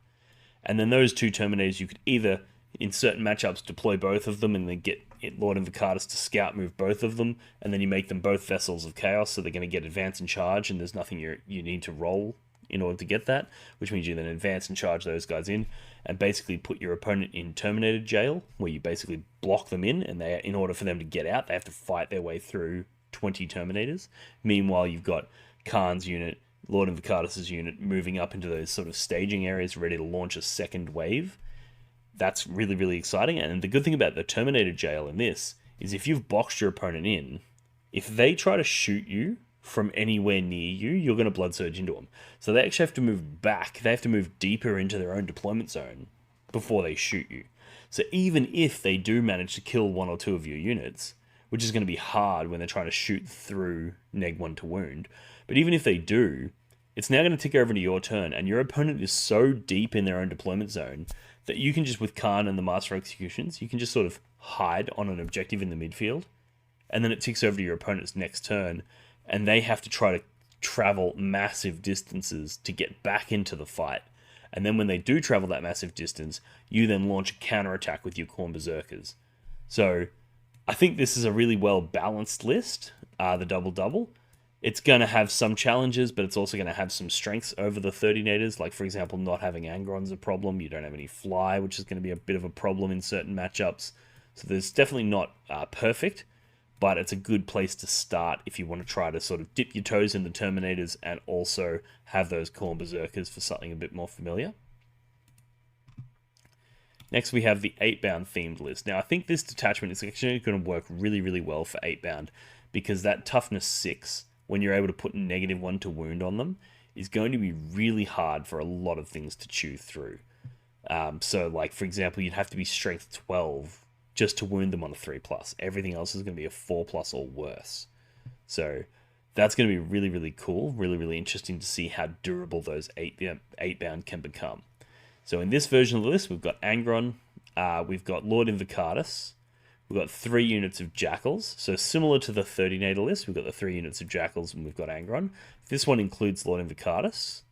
S1: And then those 2 Terminators, you could either, in certain matchups, deploy both of them and then get Lord Invocatus to scout move both of them, and then you make them both Vessels of Chaos, so they're going to get advance and charge, and there's nothing you need to roll in order to get that, which means you then advance and charge those guys in, and basically put your opponent in Terminator jail, where you basically block them in, and in order for them to get out, they have to fight their way through 20 Terminators. Meanwhile, you've got Khan's unit Lord Invocatus' unit moving up into those sort of staging areas, ready to launch a second wave. That's really, really exciting. And the good thing about the Terminator jail in this is if you've boxed your opponent in, if they try to shoot you from anywhere near you, you're going to blood surge into them. So they actually have to move back. They have to move deeper into their own deployment zone before they shoot you. So even if they do manage to kill one or two of your units, which is going to be hard when they're trying to shoot through neg1 to wound, but even if they do, it's now going to tick over into your turn, and your opponent is so deep in their own deployment zone that you can just, with Khan and the Master Executions, you can just sort of hide on an objective in the midfield, and then it ticks over to your opponent's next turn, and they have to try to travel massive distances to get back into the fight. And then when they do travel that massive distance, you then launch a counterattack with your Khorne Berserkers. So I think this is a really well-balanced list, the double-double. It's going to have some challenges, but it's also going to have some strengths over the Thirtynators. Like, for example, not having Angron's a problem. You don't have any fly, which is going to be a bit of a problem in certain matchups. So there's definitely not perfect, but it's a good place to start if you want to try to sort of dip your toes in the Terminators and also have those Khorne Berserkers for something a bit more familiar. Next, we have the Eightbound themed list. Now, I think this detachment is actually going to work really, really well for Eightbound because that toughness 6, when you're able to put -1 to wound on them, is going to be really hard for a lot of things to chew through. So, like, for example, you'd have to be strength 12 just to wound them on a 3+. Everything else is going to be a 4+ or worse. So that's going to be really, really cool. Really, really interesting to see how durable those Eightbound can become. So in this version of the list, we've got Nongron, we've got Lord Invocatus, we've got 3 units of Jackals. So similar to the Thirtynator list, we've got the 3 units of Jackals and we've got Nongron. This one includes Lord Invocatus.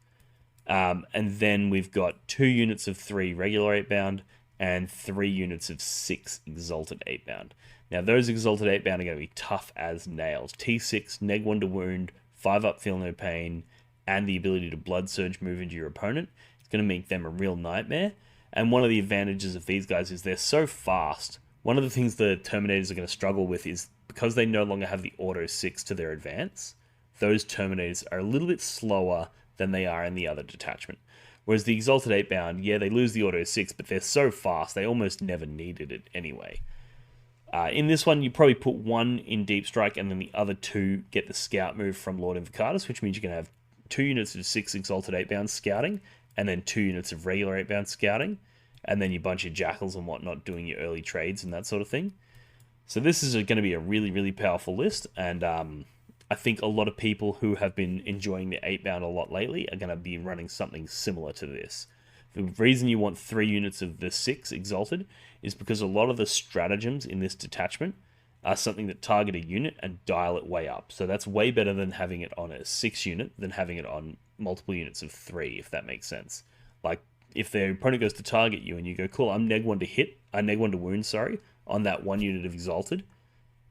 S1: And then we've got 2 units of 3 regular Eightbound and 3 units of 6 Exalted Eightbound. Now, those Exalted Eightbound are going to be tough as nails. T6, neg1 to wound, 5 up, feel no pain, and the ability to blood surge move into your opponent. It's going to make them a real nightmare. And one of the advantages of these guys is they're so fast. One of the things the Terminators are going to struggle with is because they no longer have the auto 6 to their advance, those Terminators are a little bit slower than they are in the other detachment. Whereas the Exalted Eightbound, yeah, they lose the auto 6, but they're so fast, they almost never needed it anyway. In this one, you probably put 1 in Deep Strike, and then the other 2 get the Scout move from Lord Invocatus, which means you can have 2 units of 6 Exalted Eightbound scouting, and then 2 units of regular Eightbound scouting, and then your bunch of Jackals and whatnot doing your early trades and that sort of thing. So this is going to be a really, really powerful list, and I think a lot of people who have been enjoying the Eightbound a lot lately are going to be running something similar to this. The reason you want 3 units of the 6 Exalted is because a lot of the stratagems in this detachment are something that target a unit and dial it way up. So that's way better than having it on a 6 unit than having it on multiple units of 3, if that makes sense. Like, if their opponent goes to target you and you go, cool, I'm neg1 to hit, neg1 to wound, sorry, on that 1 unit of Exalted,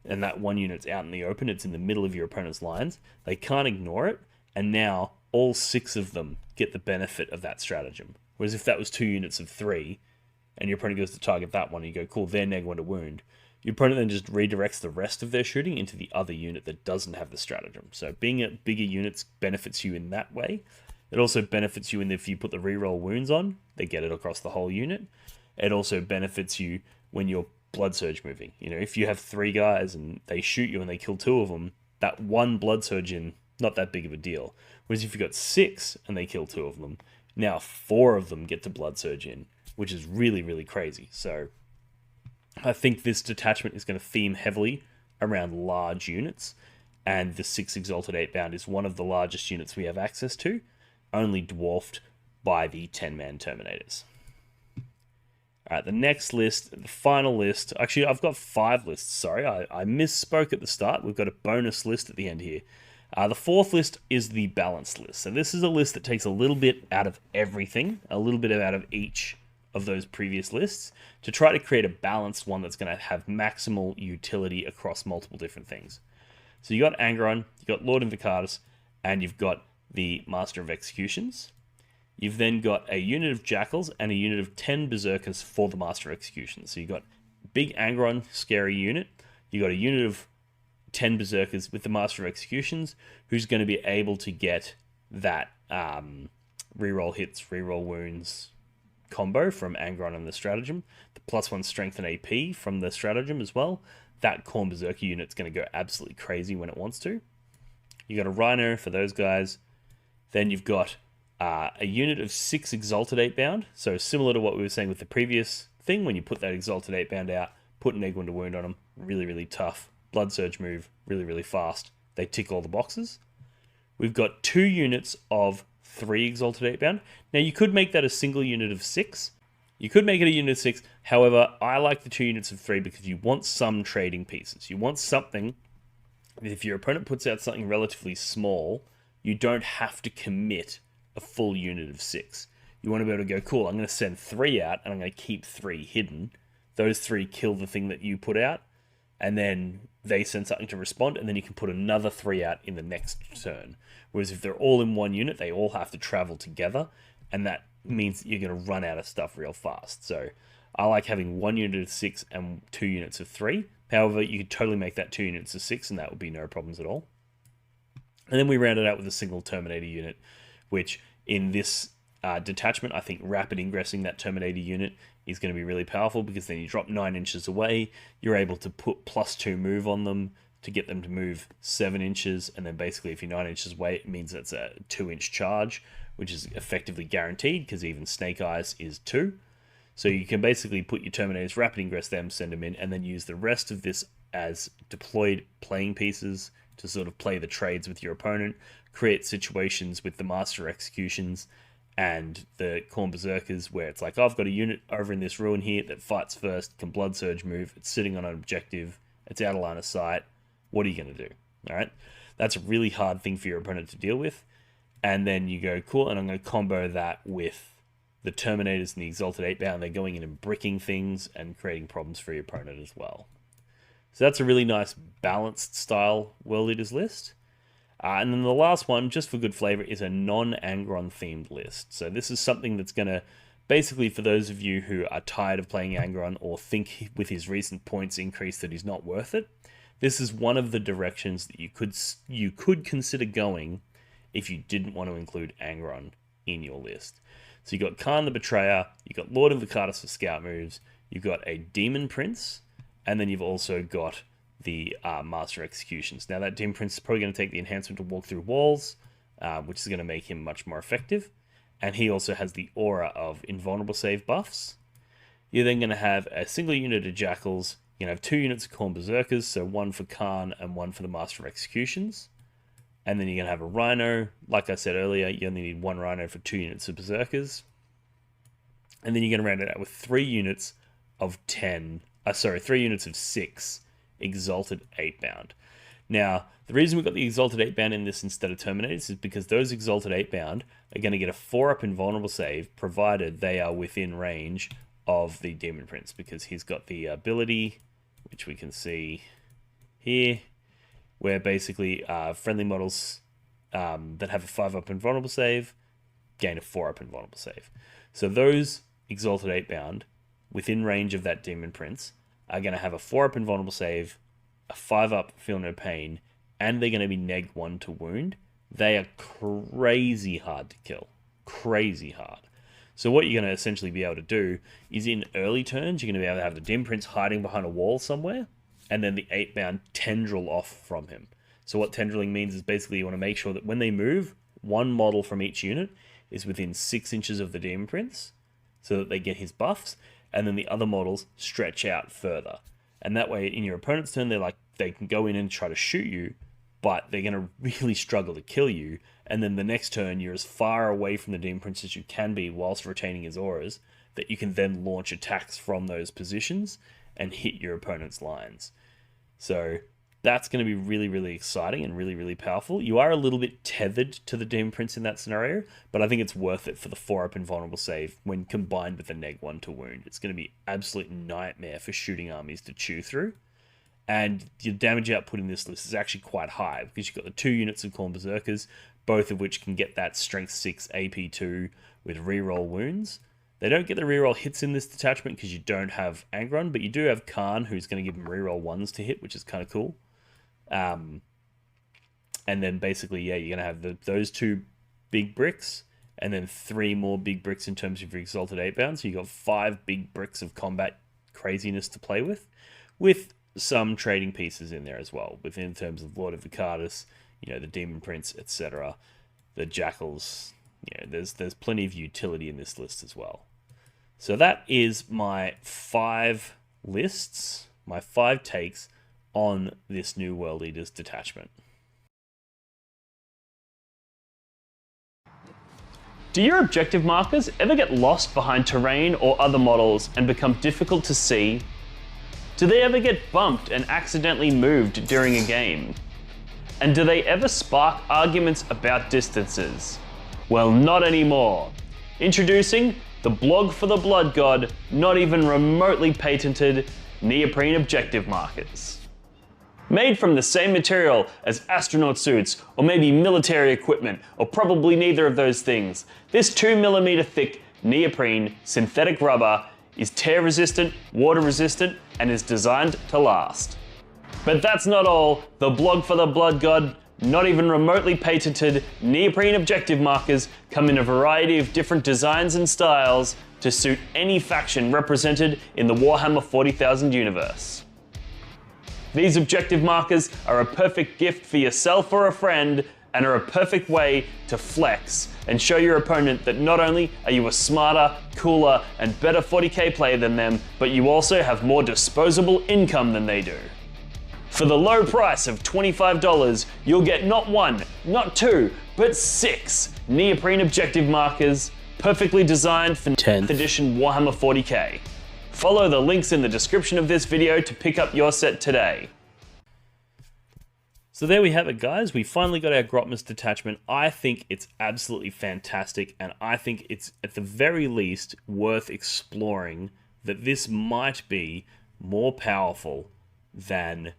S1: and that 1 unit's out in the open, it's in the middle of your opponent's lines, they can't ignore it, and now all 6 of them get the benefit of that stratagem. Whereas if that was 2 units of 3, and your opponent goes to target that one, and you go, cool, they're neg1 to wound, your opponent then just redirects the rest of their shooting into the other unit that doesn't have the stratagem. So being at bigger units benefits you in that way. It also benefits you in if you put the reroll wounds on, they get it across the whole unit. It also benefits you when you're blood surge moving. You know, if you have 3 guys and they shoot you and they kill 2 of them, that 1 blood surge in, not that big of a deal. Whereas if you've got 6 and they kill 2 of them, now 4 of them get to blood surge in, which is really, really crazy. So I think this detachment is going to theme heavily around large units, and the 6 Exalted Eightbound is one of the largest units we have access to, only dwarfed by the 10-man Terminators. Alright, the next list, the final list, actually I've got 5 lists, sorry, I misspoke at the start, we've got a bonus list at the end here. The 4th list is the balanced list, so this is a list that takes a little bit out of everything, a little bit out of each of those previous lists, to try to create a balanced one that's going to have maximal utility across multiple different things. So you got Nongron, you got Lord Invocatus, and you've got the Master of Executions. You've then got a unit of Jackals and a unit of 10 Berserkers for the Master of Executions. So you've got big Nongron, scary unit. You've got a unit of 10 Berserkers with the Master of Executions, who's going to be able to get that reroll hits, reroll wounds combo from Angron and the stratagem, the +1 strength and AP from the stratagem as well. That Khorne Berserker unit's going to go absolutely crazy when it wants to. You got a Rhino for those guys. Then you've got a unit of 6 Exalted 8-bound. So similar to what we were saying with the previous thing, when you put that Exalted 8-bound out, put an Egg Wound to Wound on them, really, really tough. Blood Surge move, really, really fast. They tick all the boxes. We've got 2 units of 3 Exalted 8-bound. Now you could make that a single unit of 6. You could make it a unit of 6. However, I like the 2 units of 3 because you want some trading pieces. You want something, if your opponent puts out something relatively small, you don't have to commit a full unit of 6. You want to be able to go, cool, I'm going to send 3 out and I'm going to keep 3 hidden. Those 3 kill the thing that you put out, and then they send something to respond, and then you can put another 3 out in the next turn. Whereas if they're all in one unit, they all have to travel together, and that means you're going to run out of stuff real fast. So I like having 1 unit of 6 and 2 units of 3. However, you could totally make that 2 units of 6, and that would be no problems at all. And then we round it out with a single Terminator unit, which in this detachment, I think rapid ingressing that Terminator unit is going to be really powerful, because then you drop 9 inches away, you're able to put +2 move on them to get them to move 7 inches, and then basically if you're 9 inches away, it means that's a 2-inch charge, which is effectively guaranteed, because even Snake Eyes is 2. So you can basically put your Terminators, rapid ingress them, send them in, and then use the rest of this as deployed playing pieces to sort of play the trades with your opponent, create situations with the Master Executions and the Khorne Berserkers where it's like, oh, I've got a unit over in this ruin here that fights first, can Blood Surge move, it's sitting on an objective, it's out of line of sight, what are you going to do? All right, that's a really hard thing for your opponent to deal with. And then you go, cool, and I'm going to combo that with the Terminators and the Exalted 8-bound. They're going in and bricking things and creating problems for your opponent as well. So that's a really nice balanced style World Leaders list. And then the last one, just for good flavor, is a non-Angron themed list. So this is something that's going to, basically for those of you who are tired of playing Angron or think with his recent points increase that he's not worth it, this is one of the directions that you could consider going if you didn't want to include Angron in your list. So you've got Khan the Betrayer, you've got Lord of the Vakatus for scout moves, you've got a Demon Prince, and then you've also got the Master Executions. Now that Demon Prince is probably going to take the enhancement to walk through walls, which is going to make him much more effective. And he also has the aura of invulnerable save buffs. You're then going to have a single unit of Jackals. You're going to have 2 units of Khorne Berserkers, so 1 for Khan and 1 for the Master Executions. And then you're going to have a Rhino. Like I said earlier, you only need 1 Rhino for 2 units of Berserkers. And then you're going to round it out with 3 units of 3 units of 6 Exalted 8-bound. Now, the reason we've got the Exalted 8-bound in this instead of Terminators is because those Exalted 8-bound are going to get a 4-up invulnerable save, provided they are within range of the Demon Prince, because he's got the ability, which we can see here, where basically friendly models that have a 5-up invulnerable save gain a 4-up invulnerable save. So those Exalted 8-bound within range of that Demon Prince are going to have a 4-up invulnerable save, a 5-up feel no pain, and they're going to be neg 1 to wound. They are crazy hard to kill. Crazy hard. So what you're going to essentially be able to do is in early turns, you're going to be able to have the Demon Prince hiding behind a wall somewhere, and then the 8-bound tendril off from him. So what tendriling means is basically you want to make sure that when they move, one model from each unit is within 6 inches of the Demon Prince, so that they get his buffs, and then the other models stretch out further. And that way, in your opponent's turn, they can go in and try to shoot you, but they're going to really struggle to kill you. And then the next turn, you're as far away from the Demon Prince as you can be whilst retaining his auras, that you can then launch attacks from those positions and hit your opponent's lines. So that's going to be really, really exciting and really, really powerful. You are a little bit tethered to the Demon Prince in that scenario, but I think it's worth it for the 4-up invulnerable save when combined with the neg 1 to wound. It's going to be absolute nightmare for shooting armies to chew through. And your damage output in this list is actually quite high, because you've got the 2 units of Khorne Berserkers, both of which can get that Strength 6 AP2 with reroll wounds. They don't get the reroll hits in this detachment because you don't have Angron, but you do have Khan, who's going to give them reroll 1s to hit, which is kind of cool. And then basically, yeah, you're going to have those 2 big bricks, and then 3 more big bricks in terms of your Exalted Eightbound. So you got 5 big bricks of combat craziness to play with some trading pieces in there as well, within terms of Lord of Vicardus, the Demon Prince, etc., the Jackals. There's plenty of utility in this list as well. So that is my 5 lists, my 5 takes on this new World Eaters detachment. Do your objective markers ever get lost behind terrain or other models and become difficult to see? Do they ever get bumped and accidentally moved during a game? And do they ever spark arguments about distances? Well, not anymore. Introducing the blog for the Blood God, not even remotely patented neoprene objective markers. Made from the same material as astronaut suits, or maybe military equipment, or probably neither of those things, this 2mm thick neoprene synthetic rubber is tear resistant, water resistant, and is designed to last. But that's not all. The blog for the Blood God, not even remotely patented neoprene objective markers come in a variety of different designs and styles to suit any faction represented in the Warhammer 40,000 universe. These objective markers are a perfect gift for yourself or a friend, and are a perfect way to flex and show your opponent that not only are you a smarter, cooler, and better 40k player than them, but you also have more disposable income than they do. For the low price of $25, you'll get not 1, not 2, but 6 neoprene objective markers, perfectly designed for 10th edition Warhammer 40k. Follow the links in the description of this video to pick up your set today. So there we have it, guys. We finally got our Grotmus detachment. I think it's absolutely fantastic, and I think it's at the very least worth exploring that this might be more powerful than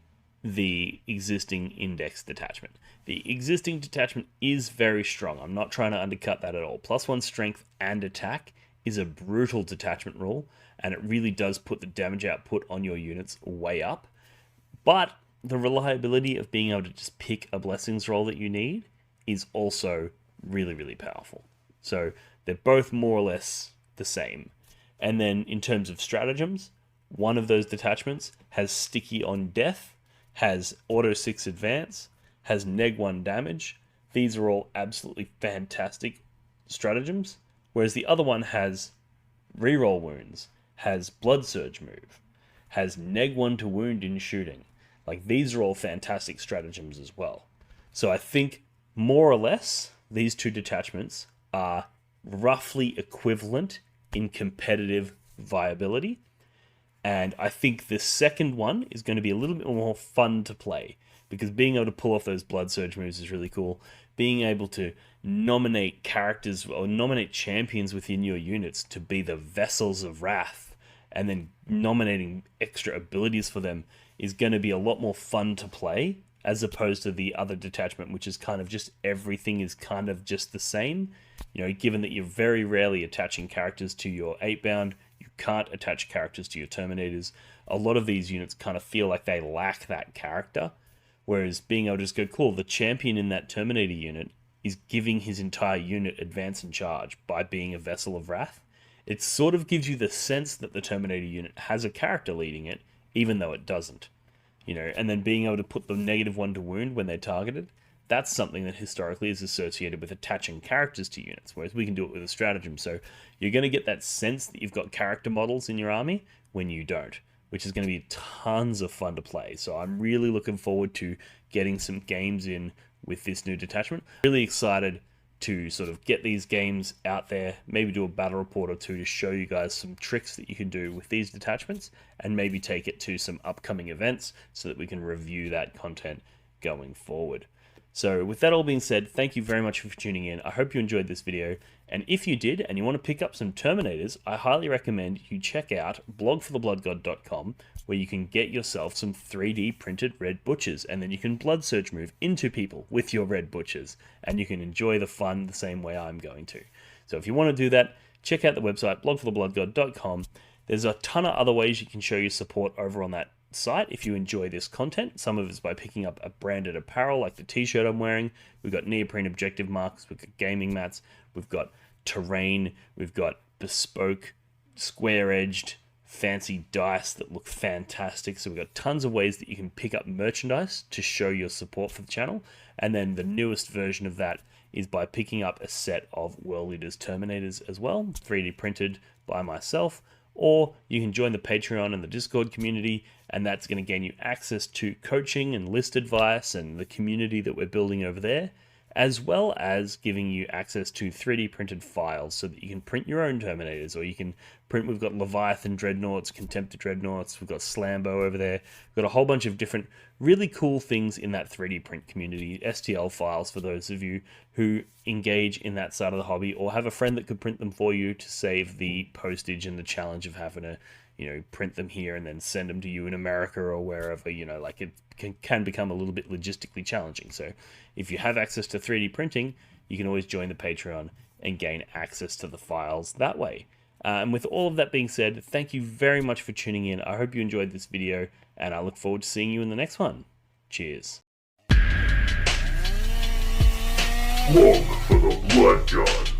S1: the existing Index detachment. The existing detachment is very strong. I'm not trying to undercut that at all. +1 strength and attack is a brutal detachment rule, and it really does put the damage output on your units way up. But the reliability of being able to just pick a blessings roll that you need is also really, really powerful. So they're both more or less the same. And then in terms of stratagems, one of those detachments has sticky on death, has auto 6 advance, has neg 1 damage. These are all absolutely fantastic stratagems. Whereas the other one has reroll wounds, has blood surge move, has neg 1 to wound in shooting. Like, these are all fantastic stratagems as well. So I think more or less these two detachments are roughly equivalent in competitive viability. And I think the second one is going to be a little bit more fun to play, because being able to pull off those blood surge moves is really cool. Being able to nominate characters or nominate champions within your units to be the vessels of wrath, and then nominating extra abilities for them is going to be a lot more fun to play, as opposed to the other detachment, which is kind of just everything is kind of just the same. Given that you're very rarely attaching characters to your 8-bound, you can't attach characters to your Terminators. A lot of these units kind of feel like they lack that character. Whereas being able to just go, cool, the champion in that Terminator unit is giving his entire unit advance and charge by being a Vessel of Wrath. It sort of gives you the sense that the Terminator unit has a character leading it, even though it doesn't. And then being able to put the -1 to wound when they're targeted, that's something that historically is associated with attaching characters to units, whereas we can do it with a stratagem. So you're going to get that sense that you've got character models in your army when you don't, which is going to be tons of fun to play. So I'm really looking forward to getting some games in with this new detachment. Really excited to sort of get these games out there, maybe do a battle report or two to show you guys some tricks that you can do with these detachments, and maybe take it to some upcoming events so that we can review that content going forward. So with that all being said, thank you very much for tuning in. I hope you enjoyed this video, and if you did and you want to pick up some Terminators, I highly recommend you check out blogforthebloodgod.com, where you can get yourself some 3D printed red butchers, and then you can blood surge move into people with your red butchers, and you can enjoy the fun the same way I'm going to. So if you want to do that, check out the website blogforthebloodgod.com. There's a ton of other ways you can show your support over on that site if you enjoy this content. Some of it's by picking up a branded apparel like the t-shirt I'm wearing. We've got neoprene objective markers, we've got gaming mats, we've got terrain, we've got bespoke, square-edged, fancy dice that look fantastic. So we've got tons of ways that you can pick up merchandise to show your support for the channel. And then the newest version of that is by picking up a set of World Leaders Terminators as well, 3D printed by myself. Or you can join the Patreon and the Discord community, and that's going to gain you access to coaching and list advice and the community that we're building over there, as well as giving you access to 3D printed files so that you can print your own Terminators, or you can print, we've got Leviathan Dreadnoughts, Contemptor Dreadnoughts, we've got Slambo over there, we've got a whole bunch of different really cool things in that 3D print community, STL files for those of you who engage in that side of the hobby, or have a friend that could print them for you to save the postage and the challenge of having to, you know, print them here and then send them to you in America or wherever, you know, like it can become a little bit logistically challenging. So if you have access to 3D printing, you can always join the Patreon and gain access to the files that way. And with all of that being said, thank you very much for tuning in. I hope you enjoyed this video, and I look forward to seeing you in the next one. Cheers.
S2: Look for the blood god.